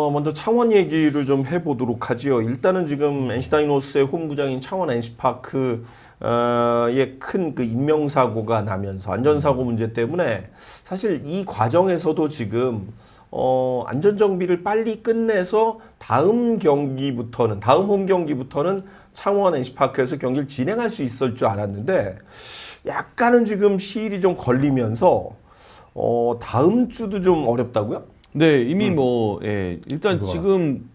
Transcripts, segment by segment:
먼저 창원 얘기를 좀 해보도록 하지요. 일단은 지금 NC 다이노스의 홈구장인 창원 NC파크에 큰 그 인명사고가 나면서 안전사고 문제 때문에 사실 이 과정에서도 지금 안전정비를 빨리 끝내서 다음 홈 경기부터는 창원 NC파크에서 경기를 진행할 수 있을 줄 알았는데 약간은 지금 시일이 좀 걸리면서 다음 주도 좀 어렵다고요? 네, 이미 일단 지금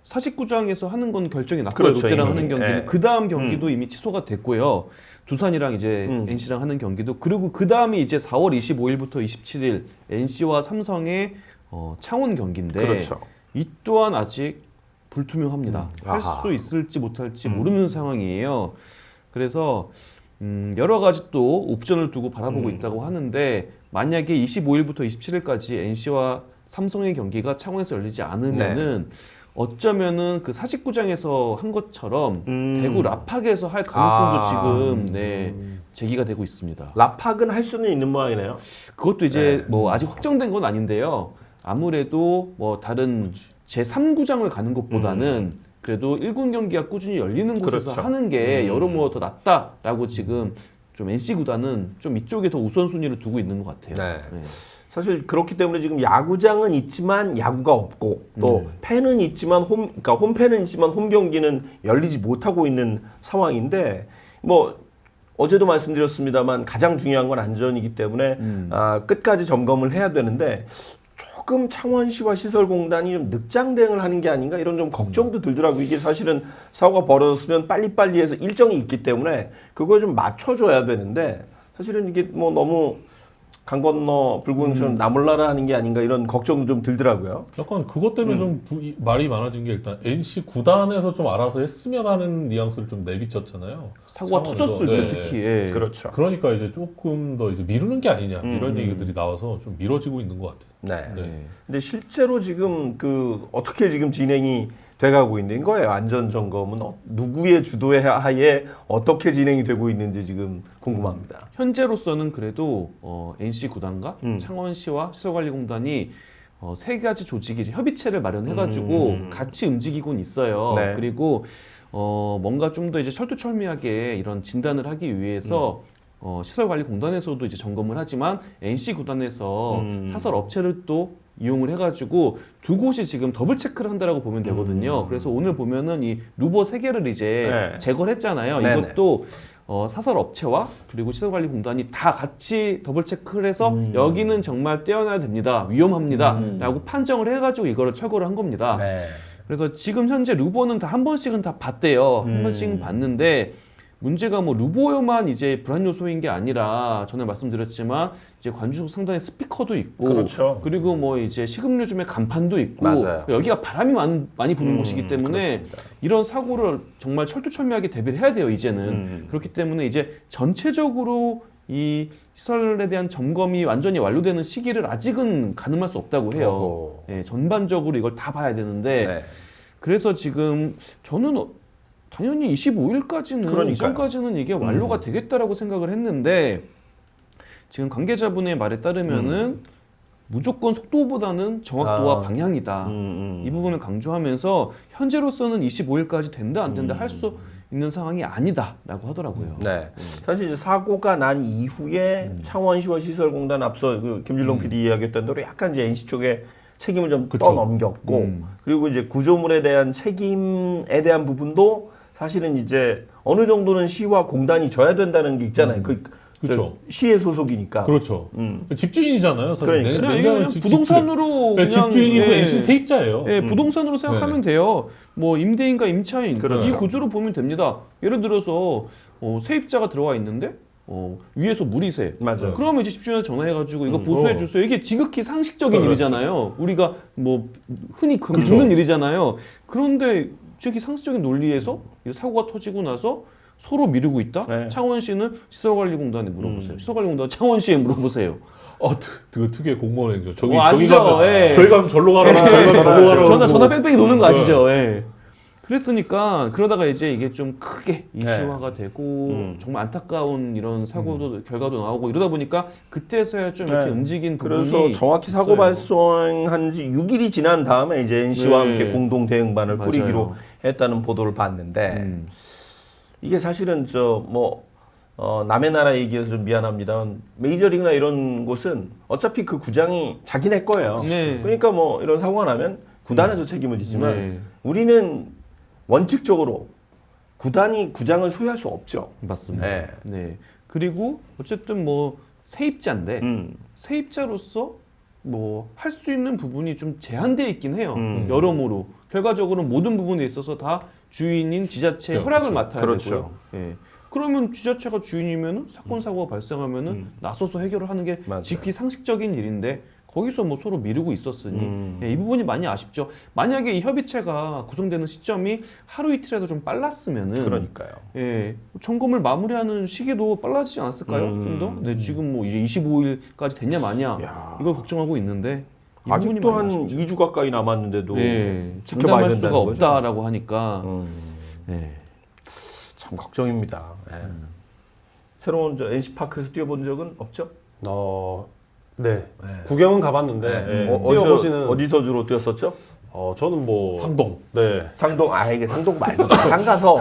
사직구장에서 하는 건 결정이 났고요. 그렇죠, 롯데랑 이미. 하는 경기는 예. 그 다음 경기도 이미 취소가 됐고요. 두산이랑 이제 NC랑 하는 경기도 그리고 그 다음이 이제 4월 25일부터 27일 NC와 삼성의 창원 경기인데 그렇죠. 이 또한 아직 불투명합니다. 할 수 있을지 못할지 모르는 상황이에요. 그래서 여러 가지 또 옵션을 두고 바라보고 있다고 하는데 만약에 25일부터 27일까지 NC와 삼성의 경기가 창원에서 열리지 않으면은 어쩌면은 그 사직구장에서 한 것처럼 대구 라팍에서 할 가능성도 지금 제기가 되고 있습니다. 라팍은 할 수는 있는 모양이네요. 그것도 이제 뭐 아직 확정된 건 아닌데요. 아무래도 뭐 다른 제3구장을 가는 것보다는 그래도 1군 경기가 꾸준히 열리는 곳에서 그렇죠. 하는 게 여러모로 더 낫다라고 지금 좀 NC 구단은 좀 이쪽에 더 우선순위를 두고 있는 것 같아요. 네. 사실 그렇기 때문에 지금 야구장은 있지만 야구가 없고 또 팬은 있지만 그러니까 홈팬은 있지만 홈 경기는 열리지 못하고 있는 상황인데 뭐 어제도 말씀드렸습니다만 가장 중요한 건 안전이기 때문에 끝까지 점검을 해야 되는데 조금 창원시와 시설공단이 좀 늑장 대응을 하는 게 아닌가 이런 좀 걱정도 들더라고요. 이게 사실은 사고가 벌어졌으면 빨리빨리 해서 일정이 있기 때문에 그걸 좀 맞춰줘야 되는데 사실은 이게 뭐 너무 강 건너 불구경처럼 나 몰라라 하는 게 아닌가 이런 걱정도 좀 들더라고요. 약간 그것 때문에 좀 말이 많아진 게 일단 NC 구단에서 좀 알아서 했으면 하는 뉘앙스를 좀 내비쳤잖아요. 사고가 터졌을 때 특히. 그렇죠. 그러니까 이제 조금 더 이제 미루는 게 아니냐 이런 얘기들이 나와서 좀 미뤄지고 있는 것 같아요. 네. 근데 실제로 지금 어떻게 지금 진행이 돼가고 있는 거예요? 안전 점검은 누구의 주도에 하에 어떻게 진행이 되고 있는지 지금 궁금합니다. 현재로서는 그래도 NC 구단과 창원시와 시설관리공단이 세 가지 조직이 이제 협의체를 마련해가지고 같이 움직이곤 있어요. 네. 그리고 뭔가 좀 더 이제 철두철미하게 이런 진단을 하기 위해서 시설관리공단에서도 이제 점검을 하지만 NC 구단에서 사설 업체를 또 이용을 해가지고 두 곳이 지금 더블 체크를 한다라고 보면 되거든요. 그래서 오늘 보면은 이 루버 3개를 이제 제거를 했잖아요. 네네. 이것도 사설 업체와 그리고 시설관리공단이 다 같이 더블 체크를 해서 여기는 정말 떼어놔야 됩니다. 위험합니다라고 판정을 해가지고 이거를 철거를 한 겁니다. 네. 그래서 지금 현재 루버는 다 한 번씩은 다 봤대요. 한 번씩은 봤는데 문제가 뭐 루버만 이제 불안 요소인 게 아니라 전에 말씀드렸지만 이제 관중 상단에 스피커도 있고 그렇죠. 그리고 뭐 이제 식음료점에 간판도 있고 맞아요. 여기가 바람이 많이 부는 곳이기 때문에 그렇습니다. 이런 사고를 정말 철두철미하게 대비를 해야 돼요 이제는. 그렇기 때문에 이제 전체적으로 이 시설에 대한 점검이 완전히 완료되는 시기를 아직은 가늠할 수 없다고 해요. 예, 전반적으로 이걸 다 봐야 되는데 그래서 지금 저는 당연히 25일까지는 이전까지는 이게 완료가 되겠다라고 생각을 했는데 지금 관계자분의 말에 따르면은 무조건 속도보다는 정확도와 방향이다. 이 부분을 강조하면서 현재로서는 25일까지 된다 안 된다 할 수 있는 상황이 아니다라고 하더라고요. 네. 사실 이제 사고가 난 이후에 창원시와 시설공단 앞서 김준롱 PD 이야기했던 대로 약간 이제 NC 쪽에 책임을 좀 떠넘겼고 그리고 이제 구조물에 대한 책임에 대한 부분도 사실은 이제 어느 정도는 시와 공단이 져야 된다는 게 있잖아요. 그렇죠. 시의 소속이니까. 그렇죠. 집주인이잖아요. 사실 그러니까. 그냥 부동산으로 그냥 집주인이고 NC 세입자예요. 부동산으로 생각하면 돼요. 뭐 임대인과 임차인 그렇죠. 이 구조로 보면 됩니다. 예를 들어서 세입자가 들어와 있는데 위에서 물이 새. 맞아요. 그러면 이제 집주인한테 전화해가지고 이거 보수해 주세요. 이게 지극히 상식적인 일이잖아요. 우리가 뭐 흔히 겪는 일이잖아요. 그런데 지극히 상식적인 논리에서 사고가 터지고 나서 서로 미루고 있다? 창원시는 시설관리공단에 물어보세요. 시설관리공단 창원시에 물어보세요. 그 특유의 공무원 행정. 아시죠? 저기 가면 절로 가라. 저기 가면 절로 가라. 전화 뺑뺑이 도는 거 아시죠? 그랬으니까 그러다가 이제 이게 좀 크게 이슈화가 되고 정말 안타까운 이런 사고도 결과도 나오고 이러다 보니까 그때서야 좀 이렇게 움직인 부분이 그래서 정확히 사고 있어요. 발생한 지 6일이 지난 다음에 이제 NC와 네. 함께 공동 대응반을 맞아요. 꾸리기로 했다는 보도를 봤는데 이게 사실은 남의 나라 얘기해서 좀 미안합니다만 메이저리그나 이런 곳은 어차피 그 구장이 자기네 거예요. 네. 그러니까 뭐 이런 사고가 나면 구단에서 책임을 지지만 네. 우리는 원칙적으로 구단이 구장을 소유할 수 없죠. 맞습니다. 네. 네. 그리고 어쨌든 뭐 세입자인데 세입자로서 뭐 할 수 있는 부분이 좀 제한되어 있긴 해요. 여러모로 결과적으로 모든 부분에 있어서 다 주인인 지자체의 네, 허락을 그렇죠. 맡아야 그렇죠. 되고요. 예. 그러면 지자체가 주인이면은 사건 사고가 발생하면은 나서서 해결을 하는 게 맞아요. 지극히 상식적인 일인데 거기서 뭐 서로 미루고 있었으니 예, 이 부분이 많이 아쉽죠. 만약에 이 협의체가 구성되는 시점이 하루 이틀이라도 좀 빨랐으면은 그러니까요. 예, 점검을 마무리하는 시기도 빨라지지 않았을까요? 좀 더? 네, 지금 뭐 이제 25일까지 됐냐 마냐 야. 이걸 걱정하고 있는데 이 부분이 아직도 많이 한 아쉽죠. 2주 가까이 남았는데도 예, 지켜봐야 장담할 수가 된다는 거죠. 없다라고 하니까 예. 참 걱정입니다. 예. 새로운 NC 파크에서 뛰어본 적은 없죠? 네. 구경은 가봤는데 예, 뛰어보지는 어디서 주로 뛰었었죠? 저는 뭐 상동. 네. 상동. 이게 상동 말고 마산 가서.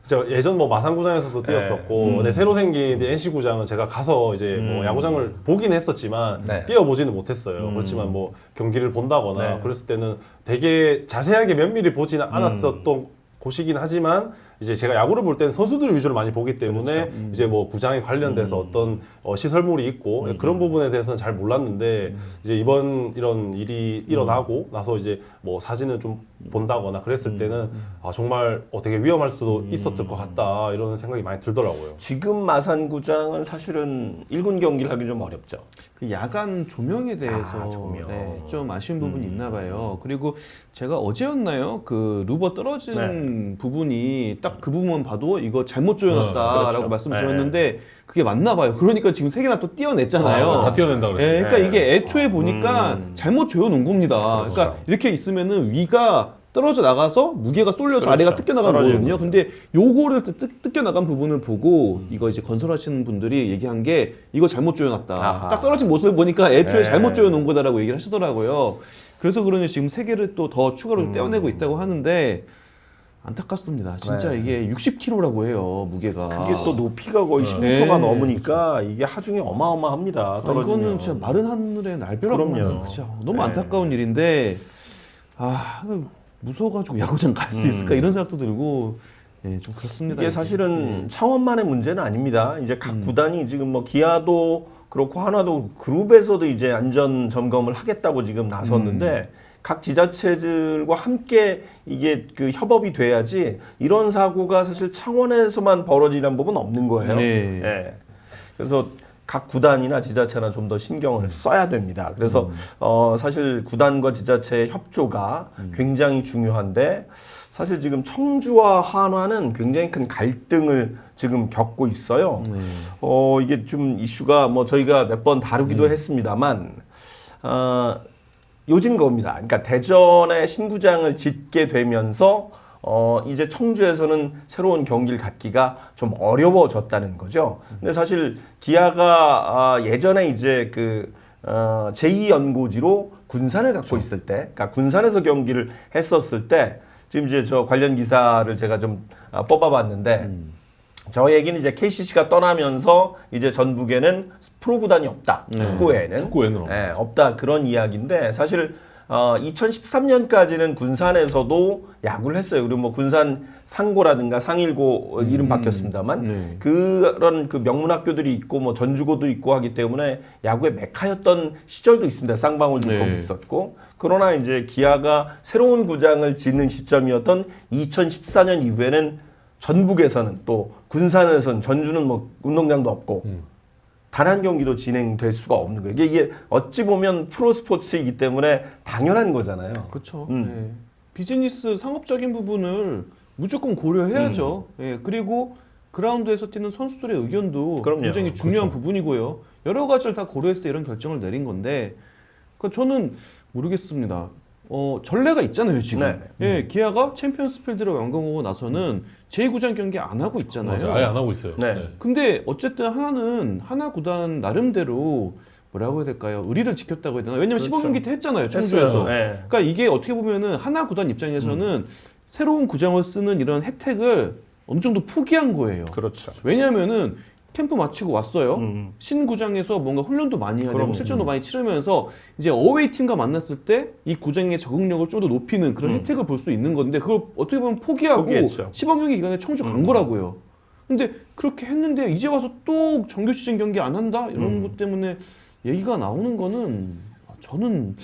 제가 예전 뭐 마산구장에서도 뛰었었고, 네, 새로 생긴 NC 구장은 제가 가서 이제 뭐 야구장을 보긴 했었지만 네. 뛰어보지는 못했어요. 그렇지만 뭐 경기를 본다거나 네. 그랬을 때는 되게 자세하게 면밀히 보지는 않았었던 곳이긴 하지만 이제 제가 야구를 볼 때는 선수들 위주로 많이 보기 때문에 이제 뭐 구장에 관련돼서 어떤 시설물이 있고 그런 부분에 대해서는 잘 몰랐는데 이제 이번 이런 일이 일어나고 나서 이제 뭐 사진을 좀 본다거나 그랬을 때는 정말 되게 위험할 수도 있었을 것 같다 이런 생각이 많이 들더라고요. 지금 마산구장은 사실은 1군 경기를 하기 좀 어렵죠. 그 야간 조명에 대해서 조명. 네, 좀 아쉬운 부분이 있나 봐요. 그리고 제가 어제였나요? 그 루버 떨어지는 부분이 딱 그 부분만 봐도 이거 잘못 조여놨다라고 그렇죠. 말씀드렸는데 그게 맞나 봐요. 그러니까 지금 세 개나 또 띄어냈잖아요. 다 뛰어낸다 그랬어요. 예, 그러니까 네. 이게 애초에 보니까 잘못 조여놓은 겁니다. 그러니까 이렇게 있으면은 위가 떨어져 나가서 무게가 쏠려서 그렇죠. 아래가 뜯겨 나가는 떨어지는 거거든요. 근데 요거를 뜯겨 나간 부분을 보고 이거 이제 건설하시는 분들이 얘기한 게 이거 잘못 조여놨다. 아하. 딱 떨어진 모습을 보니까 애초에 네. 잘못 조여놓은 거다라고 얘기를 하시더라고요. 그래서 그러니 지금 세 개를 또 더 추가로 떼어내고 있다고 하는데 안타깝습니다. 진짜 네. 이게 60kg라고 해요, 무게가. 그게 또 높이가 거의 10m가 네. 넘으니까 이게 하중이 어마어마합니다. 떨어지면. 이거는 진짜 마른 하늘에 날벼락 그럼요. 나는 그죠. 너무 네. 안타까운 일인데 무서워가지고 야구장 갈 수 있을까 이런 생각도 들고 좀 그렇습니다. 이게 사실은 창원만의 문제는 아닙니다. 이제 각 구단이 지금 뭐 기아도 그렇고 하나도 그룹에서도 이제 안전 점검을 하겠다고 지금 나섰는데 각 지자체들과 함께 이게 그 협업이 돼야지 이런 사고가 사실 창원에서만 벌어지는 법은 없는 거예요. 네. 예. 그래서 각 구단이나 지자체나 좀 더 신경을 써야 됩니다. 그래서 사실 구단과 지자체의 협조가 굉장히 중요한데 사실 지금 청주와 한화는 굉장히 큰 갈등을 지금 겪고 있어요. 이게 좀 이슈가 뭐 저희가 몇 번 다루기도 했습니다만 요즘 겁니다. 그러니까 대전에 신구장을 짓게 되면서 이제 청주에서는 새로운 경기를 갖기가 좀 어려워졌다는 거죠. 근데 사실 기아가 예전에 이제 그 제2연고지로 군산을 갖고 있을 때, 그러니까 군산에서 경기를 했었을 때 지금 이제 저 관련 기사를 제가 좀 뽑아봤는데 저 얘기는 이제 KCC가 떠나면서 이제 전북에는 프로 구단이 없다. 축구에는 없다 그런 이야기인데 사실 2013년까지는 군산에서도 야구를 했어요. 그리고 뭐 군산 상고라든가 상일고 이름 바뀌었습니다만 그런 그 명문 학교들이 있고 뭐 전주고도 있고 하기 때문에 야구의 메카였던 시절도 있습니다. 쌍방울도 거기 있었고 그러나 이제 기아가 새로운 구장을 짓는 시점이었던 2014년 이후에는 전북에서는 또 군산에서는 전주는 뭐 운동장도 없고 단 한 경기도 진행될 수가 없는 거예요. 이게 어찌 보면 프로 스포츠이기 때문에 당연한 거잖아요. 그렇죠. 비즈니스 상업적인 부분을 무조건 고려해야죠. 그리고 그라운드에서 뛰는 선수들의 의견도 그럼요. 굉장히 중요한 부분이고요. 여러 가지를 다 고려해서 이런 결정을 내린 건데, 저는 모르겠습니다. 전례가 있잖아요 지금. 네. 예, 기아가 챔피언스필드를 완공하고 나서는 제2구장 경기 안 하고 있잖아요. 맞아요. 아예 안 하고 있어요. 네. 근데 어쨌든 하나 구단 나름대로 뭐라고 해야 될까요? 의리를 지켰다고 해야 되나? 왜냐면 그렇죠. 15경기 때 했잖아요, 했어요. 청주에서. 네. 그러니까 이게 어떻게 보면은 하나 구단 입장에서는 새로운 구장을 쓰는 이런 혜택을 어느 정도 포기한 거예요. 그렇죠. 왜냐면은 캠프 마치고 왔어요. 신구장에서 뭔가 훈련도 많이 해야 되고 그럼요. 실전도 많이 치르면서 이제 어웨이 팀과 만났을 때 이 구장의 적응력을 좀 더 높이는 그런 혜택을 볼 수 있는 건데 그걸 어떻게 보면 포기하고 포기했죠. 시범 경기 기간에 청주 간 거라고요. 근데 그렇게 했는데 이제 와서 또 정규 시즌 경기 안 한다 이런 것 때문에 얘기가 나오는 거는 저는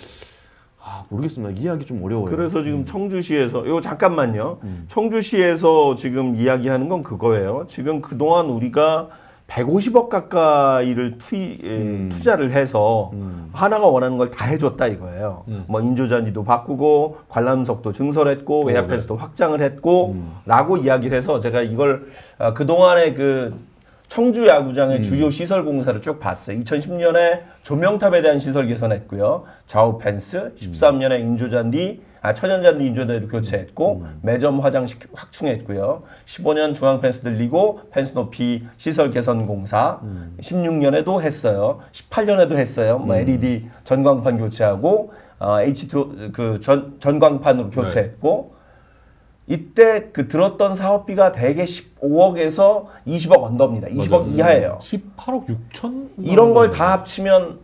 모르겠습니다. 이해하기 좀 어려워요. 그래서 지금 청주시에서 이거 잠깐만요. 청주시에서 지금 이야기하는 건 그거예요. 지금 그동안 우리가 150억 가까이를 투자를 해서 하나가 원하는 걸 다 해줬다 이거예요. 뭐 인조잔디도 바꾸고 관람석도 증설했고 외야 펜스도 확장을 했고라고 이야기를 해서 제가 이걸 그동안의 그 청주 야구장의 주요 시설 공사를 쭉 봤어요. 2010년에 조명탑에 대한 시설 개선했고요. 좌우 펜스, 13년에 인조잔디, 천연잔디 인조잔디를 교체했고 매점 화장실 확충했고요. 15년 중앙 펜스 늘리고 펜스 높이 시설 개선 공사, 16년에도 했어요. 18년에도 했어요. 뭐 LED 전광판 교체하고 H2 그 전광판으로 교체했고. 이때 그 들었던 사업비가 대개 15억에서 20억 언더입니다. 20억 맞아요. 이하예요. 18억 6천? 이런 걸 다 합치면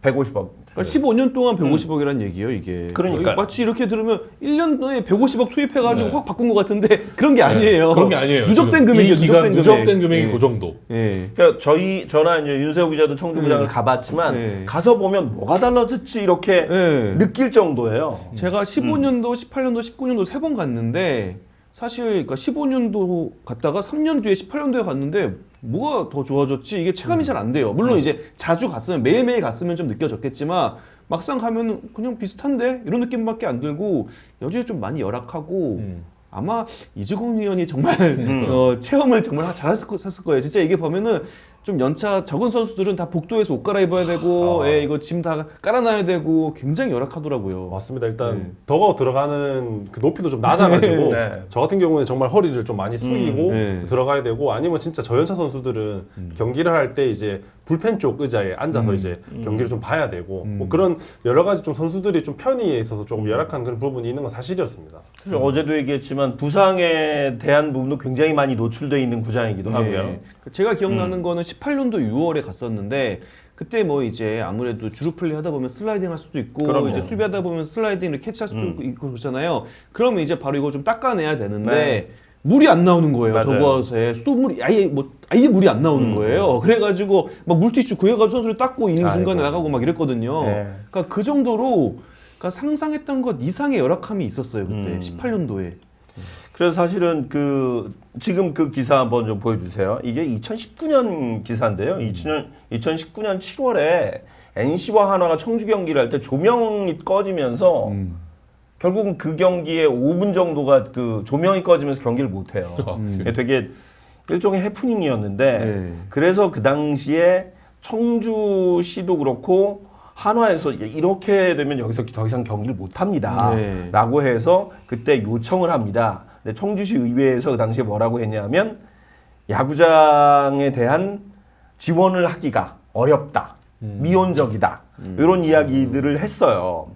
150억. 그러니까 15년 동안 150억이라는 얘기예요, 이게. 그러니까요. 마치 이렇게 들으면 1년에 150억 투입해가지고 확 바꾼 것 같은데 그런 게 아니에요. 그런 게 아니에요. 누적된 지금 금액이요, 이 기간 누적된 금액이 예. 그 정도. 예. 그러니까 저나 이제 윤세호 기자도 청주구장을 가봤지만 네. 가서 보면 뭐가 달라졌지 이렇게 네. 느낄 정도예요. 제가 15년도, 18년도, 19년도 3번 갔는데 사실 그러니까 15년도 갔다가 3년 뒤에 18년도에 갔는데 뭐가 더 좋아졌지 이게 체감이 잘 안 돼요. 물론 이제 자주 갔으면 매일매일 갔으면 좀 느껴졌겠지만 막상 가면 그냥 비슷한데 이런 느낌밖에 안 들고 여전히 좀 많이 열악하고 아마 이주공 위원이 정말 체험을 정말 잘했을 거예요. 진짜 이게 보면은 좀 연차 적은 선수들은 다 복도에서 옷 갈아입어야 되고 예, 이거 짐 다 깔아놔야 되고 굉장히 열악하더라고요. 맞습니다. 일단 더가웃 들어가는 그 높이도 좀 낮아가지고 네. 저 같은 경우는 정말 허리를 좀 많이 숙이고 네. 들어가야 되고 아니면 진짜 저연차 선수들은 경기를 할 때 이제 불펜 쪽 의자에 앉아서 이제 경기를 좀 봐야 되고 뭐 그런 여러 가지 좀 선수들이 좀 편의에 있어서 조금 열악한 그런 부분이 있는 건 사실이었습니다. 그래서 어제도 얘기했지만 부상에 대한 부분도 굉장히 많이 노출되어 있는 구장이기도 하고요. 네. 제가 기억나는 거는 18년도 6월에 갔었는데 그때 뭐 이제 아무래도 주루 플레이 하다 보면 슬라이딩 할 수도 있고 그럼요. 이제 수비하다 보면 슬라이딩을 캐치할 수도 있고 그렇잖아요. 그러면 이제 바로 이거 좀 닦아내야 되는데 네. 물이 안 나오는 거예요. 맞아요. 저거에 수돗물이 아예 물이 안 나오는 거예요. 그래가지고 막 물티슈 구해가지고 선수를 닦고 이닝 중간에 아이고. 나가고 막 이랬거든요. 네. 그러니까 그 정도로 그러니까 상상했던 것 이상의 열악함이 있었어요 그때 18년도에. 그래서 사실은 지금 그 기사 한번 좀 보여주세요. 이게 2019년 기사인데요. 2019년 7월에 NC와 한화가 청주 경기를 할 때 조명이 꺼지면서 결국은 그 경기에 5분 정도가 그 조명이 꺼지면서 경기를 못 해요. 되게 일종의 해프닝이었는데 네. 그래서 그 당시에 청주시도 그렇고 한화에서 이렇게 되면 여기서 더 이상 경기를 못 합니다. 네. 라고 해서 그때 요청을 합니다. 근데 청주시 의회에서 그 당시에 뭐라고 했냐면 야구장에 대한 지원을 하기가 어렵다. 미온적이다. 이런 이야기들을 했어요.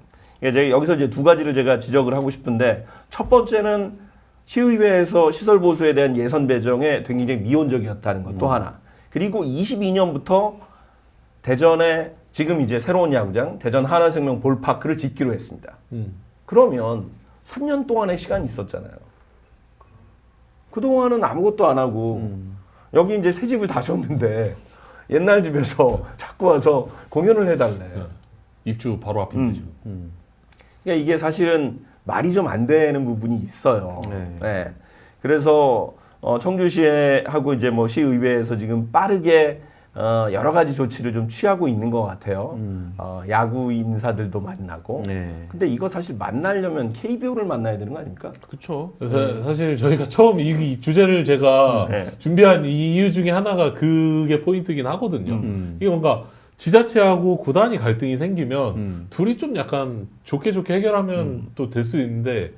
여기서 이제 두 가지를 제가 지적을 하고 싶은데 첫 번째는 시의회에서 시설 보수에 대한 예산 배정에 굉장히 미온적이었다는 것 또 하나. 그리고 22년부터 대전에 지금 이제 새로운 야구장 대전 하나생명 볼파크를 짓기로 했습니다. 그러면 3년 동안의 시간이 있었잖아요. 그동안은 아무것도 안 하고 여기 이제 새 집을 다셨는데 옛날 집에서 자꾸 와서 공연을 해달래. 입주 바로 앞인데 지금. 그러니까 이게 사실은 말이 좀 안 되는 부분이 있어요. 네. 네. 그래서 청주시하고 이제 뭐 시의회에서 지금 빠르게 여러 가지 조치를 좀 취하고 있는 것 같아요. 야구 인사들도 만나고. 네. 근데 이거 사실 만나려면 KBO를 만나야 되는 거 아닙니까? 그렇죠. 그래서 사실 저희가 처음 이 주제를 제가 네. 준비한 이유 중에 하나가 그게 포인트긴 하거든요. 이게 뭔가 지자체하고 구단이 갈등이 생기면 둘이 좀 약간 좋게 해결하면 또 될 수 있는데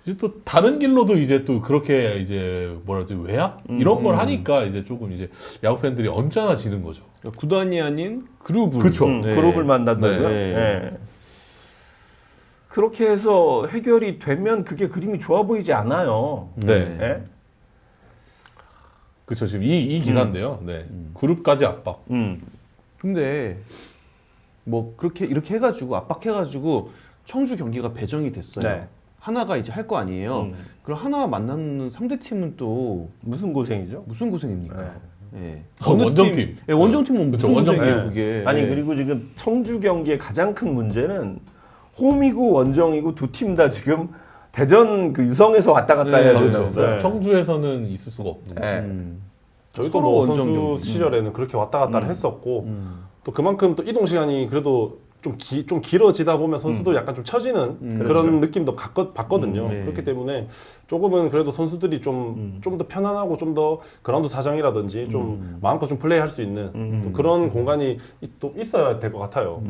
이제 또 다른 길로도 이제 또 그렇게 이제 뭐라지 외압 이런 걸 하니까 이제 조금 이제 야구 팬들이 언짢아 지는 거죠. 그러니까 구단이 아닌 그룹을 그쵸. 네. 그룹을 만난다고요? 네. 네. 그렇게 해서 해결이 되면 그게 그림이 좋아 보이지 않아요. 네. 네? 그렇죠. 지금 이 기사인데요. 네. 그룹까지 압박. 근데 뭐 그렇게 이렇게 해가지고 압박해가지고 청주 경기가 배정이 됐어요. 네. 하나가 이제 할 거 아니에요. 그럼 하나와 만나는 상대 팀은 또 무슨 고생이죠? 무슨 고생입니까? 예. 원정팀. 예, 원정팀은 그쵸, 무슨 원정팀. 고생이에요, 네. 그게. 아니 예. 그리고 지금 청주 경기의 가장 큰 문제는 홈이고 원정이고 두 팀 다 지금 대전 그 유성에서 왔다 갔다 네, 해야 그렇죠. 되면서 네. 청주에서는 있을 수가 없는 거죠. 네. 저희도 서로 뭐 원정 선수 경기. 시절에는 그렇게 왔다 갔다를 했었고 또 그만큼 또 이동 시간이 그래도 좀 길어지다 보면 선수도 약간 좀 처지는 그런 그렇죠. 느낌도 봤거든요. 네. 그렇기 때문에 조금은 그래도 선수들이 좀 더 편안하고 좀 더 그라운드 사정이라든지 좀 마음껏 좀 플레이할 수 있는 또 그런 공간이 또 있어야 될 것 같아요.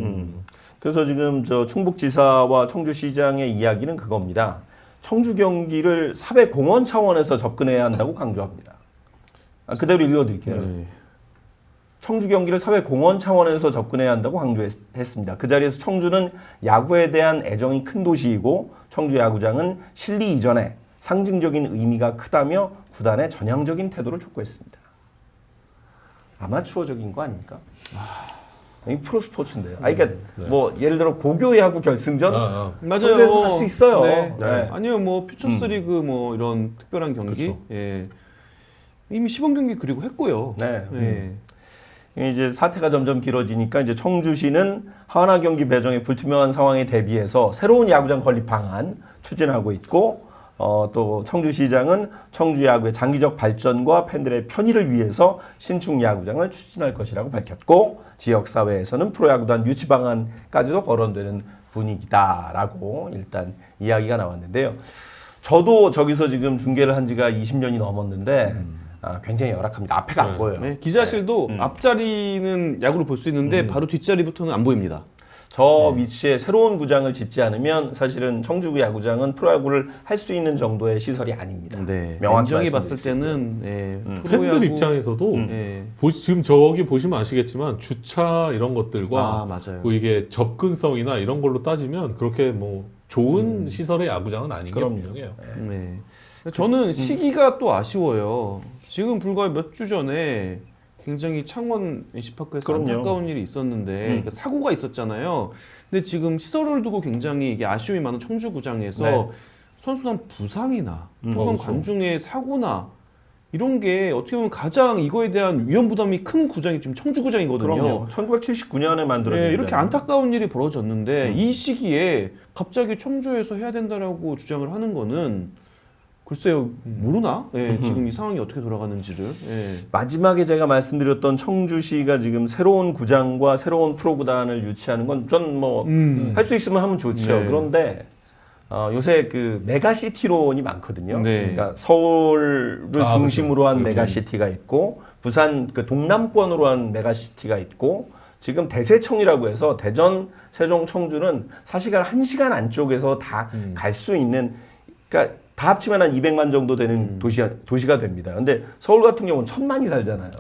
그래서 지금 저 충북지사와 청주시장의 이야기는 그겁니다. 청주 경기를 사회공헌 차원에서 접근해야 한다고 강조합니다. 그대로 읽어드릴게요. 네. 청주 경기를 사회공헌 차원에서 접근해야 한다고 강조했습니다. 그 자리에서 청주는 야구에 대한 애정이 큰 도시이고 청주 야구장은 실리 이전에 상징적인 의미가 크다며 구단의 전향적인 태도를 촉구했습니다. 아마추어적인 거 아닙니까? 이 프로 스포츠인데요. 그러니까 뭐 예를 들어 고교 야구 결승전 맞아요. 청주에서 할 수 있어요. 네. 네. 아니면 뭐 퓨처스리그 뭐 이런 특별한 경기. 그쵸. 예. 이미 시범 경기 그리고 했고요. 네. 예. 이제 사태가 점점 길어지니까 이제 청주시는 하나 경기 배정에 불투명한 상황에 대비해서 새로운 야구장 건립 방안 추진하고 있고 또 청주시장은 청주 야구의 장기적 발전과 팬들의 편의를 위해서 신축 야구장을 추진할 것이라고 밝혔고 지역 사회에서는 프로야구단 유치 방안까지도 거론되는 분위기다라고 일단 이야기가 나왔는데요. 저도 저기서 지금 중계를 한 지가 20년이 넘었는데 굉장히 열악합니다. 앞에가 안 보여요. 네, 기자실도 앞자리는 야구를 볼 수 있는데 바로 뒷자리부터는 안 보입니다. 저 위치에 새로운 구장을 짓지 않으면 사실은 청주구 야구장은 프로야구를 할 수 있는 정도의 시설이 아닙니다. 네. 명확히 냉정히 말씀드릴 봤을 수 있고요. 때는 예, 팬들 입장에서도 예. 지금 저기 보시면 아시겠지만 주차 이런 것들과 아, 맞아요. 뭐 이게 접근성이나 이런 걸로 따지면 그렇게 뭐 좋은 시설의 야구장은 아닌 게 그럼요. 분명해요. 네. 저는 시기가 또 아쉬워요. 지금 불과 몇 주 전에 굉장히 창원 NC파크에서 그럼요. 안타까운 일이 있었는데 그러니까 사고가 있었잖아요. 근데 지금 시설을 두고 굉장히 이게 아쉬움이 많은 청주구장에서 네. 선수단 부상이나 혹은 그렇죠. 관중의 사고나 이런 게 어떻게 보면 가장 이거에 대한 위험 부담이 큰 구장이 지금 청주구장이거든요. 그럼요. 1979년에 만들어진 네, 이렇게 안타까운 일이 벌어졌는데 음. 이 시기에 갑자기 청주에서 해야 된다라고 주장을 하는 거는 글쎄요 모르나? 예, 지금 이 상황이 어떻게 돌아가는지를. 예. 마지막에 제가 말씀드렸던 청주시가 지금 새로운 구장과 새로운 프로구단을 유치하는 건 전 뭐 할 수 있으면 하면 좋죠. 네. 그런데 요새 그 메가시티론이 많거든요. 네. 그러니까 서울을 중심으로 한 그렇죠. 메가시티가 있고 부산 그 동남권으로 한 메가시티가 있고 지금 대세청이라고 해서 대전, 세종, 청주는 사실은 1시간 안쪽에서 다 갈 수 있는 그러니까 다 합치면 한 200만 정도 되는 도시가 됩니다. 근데 서울 같은 경우는 1,000만이 살잖아요.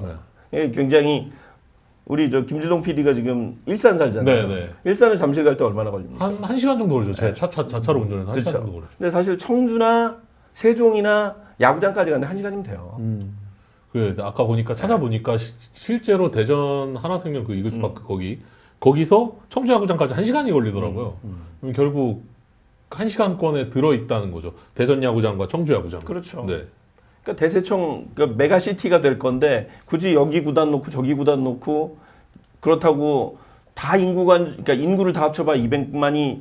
예, 굉장히 우리 저 김주동 PD가 지금 일산 살잖아요. 네. 일산을 잠실 갈 때 얼마나 걸립니까? 한 시간 정도 걸리죠. 제 자차로 운전해서 한 시간 정도 걸리죠. 근데 사실 청주나 세종이나 야구장까지 가는데 1시간이면 돼요. 그 아까 보니까 찾아보니까 실제로 대전 하나생명 그 이글스파크 거기서 청주야구장까지 1시간이 걸리더라고요. 그럼 결국 1시간권에 들어있다는 거죠. 대전 야구장과 청주 야구장. 그렇죠. 네. 그러니까 대세청 그 메가시티가 될 건데 굳이 여기 구단 놓고 저기 구단 놓고 그렇다고 다 그러니까 인구를 다 합쳐봐 200만이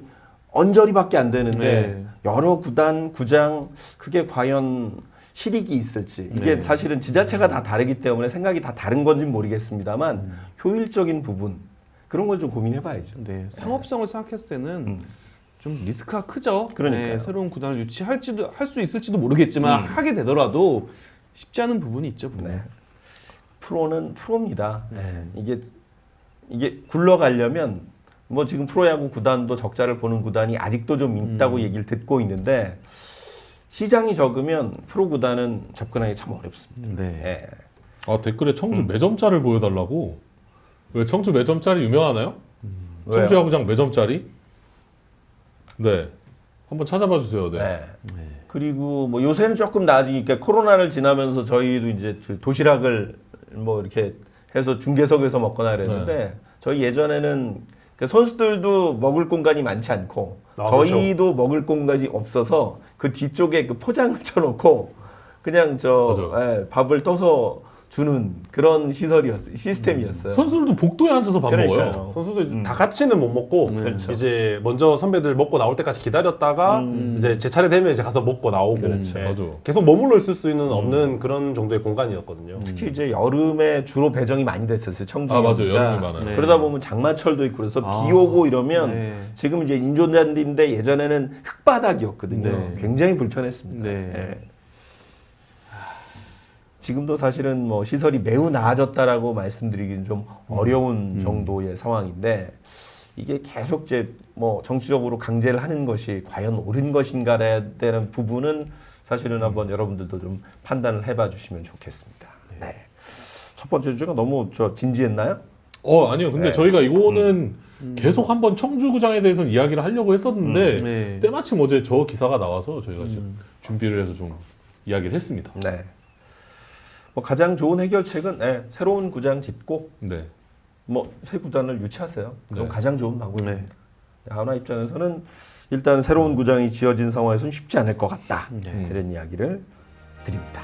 언저리밖에 안 되는데 네. 여러 구단 구장 그게 과연 실익이 있을지 이게 네. 사실은 지자체가 다 다르기 때문에 생각이 다 다른 건지는 모르겠습니다만 효율적인 부분 그런 걸 좀 고민해봐야죠. 네, 상업성을 생각했을 때는 좀 리스크가 크죠. 그러니까요. 네, 새로운 구단을 유치할지도 할 수 있을지도 모르겠지만 하게 되더라도 쉽지 않은 부분이 있죠. 분명. 네. 프로는 프로입니다. 이게 이게 굴러가려면 뭐 지금 프로야구 구단도 적자를 보는 구단이 아직도 좀 있다고 얘기를 듣고 있는데 시장이 적으면 프로 구단은 접근하기 참 어렵습니다. 네. 예. 아 댓글에 청주 매점짜를 보여달라고. 왜 청주 매점짜리 유명하나요? 왜요? 청주 야구장 매점짜리? 네. 한번 찾아봐 주세요. 네. 네. 그리고 뭐 요새는 조금 나아지니까 코로나를 지나면서 저희도 이제 도시락을 뭐 이렇게 해서 중계석에서 먹거나 그랬는데 저희 예전에는 그 선수들도 먹을 공간이 많지 않고 저희도 먹을 공간이 없어서 그 뒤쪽에 그 포장을 쳐놓고 그냥 밥을 떠서 주는 그런 시스템이었어요. 선수들도 복도에 앉아서 밥 그러니까요. 먹어요. 선수들 다 같이는 못 먹고 그렇죠. 이제 먼저 선배들 먹고 나올 때까지 기다렸다가 이제 제 차례 되면 이제 가서 먹고 나오고 그렇죠. 맞아. 계속 머물러 있을 수 있는 없는 그런 정도의 공간이었거든요. 특히 이제 여름에 주로 배정이 많이 됐었어요. 청주. 아, 맞아요. 여름에 많아요. 네. 그러다 보면 장마철도 있고 그래서 아, 비 오고 이러면 네. 지금 이제 인조잔디인데 예전에는 흙바닥이었거든요. 네. 굉장히 불편했습니다. 네. 예. 지금도 사실은 뭐 시설이 매우 나아졌다라고 말씀드리기는 좀 어려운 정도의 상황인데 이게 계속 이제 뭐 정치적으로 강제를 하는 것이 과연 옳은 것인가에 대한 부분은 사실은 한번 여러분들도 좀 판단을 해봐 주시면 좋겠습니다. 네. 첫 번째 주제가 너무 진지했나요? 아니요. 근데 네. 저희가 이거는 계속 한번 청주구장에 대해서는 이야기를 하려고 했었는데 네. 때마침 어제 저 기사가 나와서 저희가 지금 준비를 해서 좀 이야기를 했습니다. 네. 뭐 가장 좋은 해결책은 새로운 구장 짓고 네. 뭐 새 구단을 유치하세요. 그럼 네. 가장 좋은 방법입니다. 하나 입장에서는 일단 새로운 구장이 지어진 상황에서는 쉽지 않을 것 같다. 이런 이야기를 드립니다.